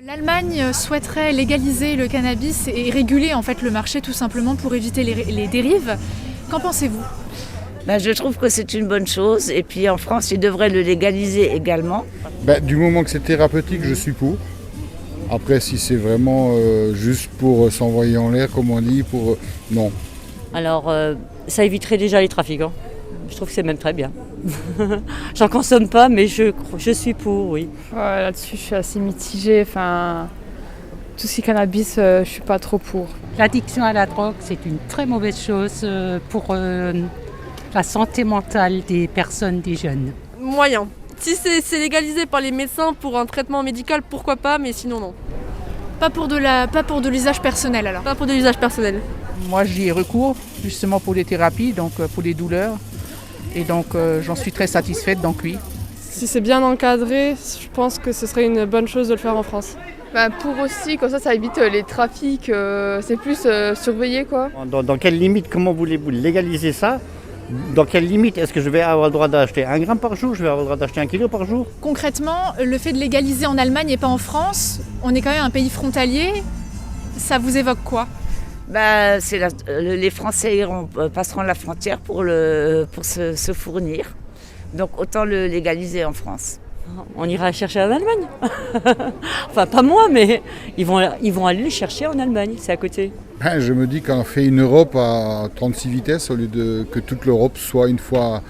L'Allemagne souhaiterait légaliser le cannabis et réguler en fait le marché tout simplement pour éviter les dérives. Qu'en pensez-vous ? Je trouve que c'est une bonne chose et puis en France, ils devraient le légaliser également. Du moment que c'est thérapeutique, je suis pour. Après, si c'est vraiment juste pour s'envoyer en l'air, comme on dit, non. Alors, ça éviterait déjà les trafics. Je trouve que c'est même très bien. J'en consomme pas, mais je suis pour, oui. Là-dessus, je suis assez mitigée. Tout ce qui est cannabis, je suis pas trop pour. L'addiction à la drogue, c'est une très mauvaise chose pour la santé mentale des personnes, des jeunes. Moyen. Si c'est légalisé par les médecins pour un traitement médical, pourquoi pas, mais sinon non. Pas pour de l'usage personnel alors. Pas pour de l'usage personnel. Moi j'y ai recours justement pour des thérapies, donc pour des douleurs. Et donc j'en suis très satisfaite, donc oui. Si c'est bien encadré, je pense que ce serait une bonne chose de le faire en France. Pour aussi, comme ça évite les trafics, c'est plus surveillé quoi. Dans quelle limite, comment voulez-vous légaliser ça ? Dans quelle limite est-ce que je vais avoir le droit d'acheter 1 gramme par jour ? Je vais avoir le droit d'acheter 1 kilo par jour ? Concrètement, le fait de légaliser en Allemagne et pas en France, on est quand même un pays frontalier, ça vous évoque quoi ? Les Français passeront la frontière pour se fournir. Donc autant le légaliser en France. On ira chercher en Allemagne. Enfin, pas moi, mais ils vont aller les chercher en Allemagne, c'est à côté. Je me dis qu'on fait une Europe à 36 vitesses au lieu que toute l'Europe soit une fois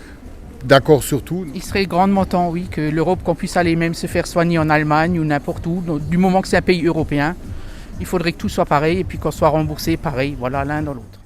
d'accord sur tout. Il serait grandement temps, oui, que l'Europe, qu'on puisse aller même se faire soigner en Allemagne ou n'importe où. Donc, du moment que c'est un pays européen, il faudrait que tout soit pareil et puis qu'on soit remboursé pareil, voilà, l'un dans l'autre.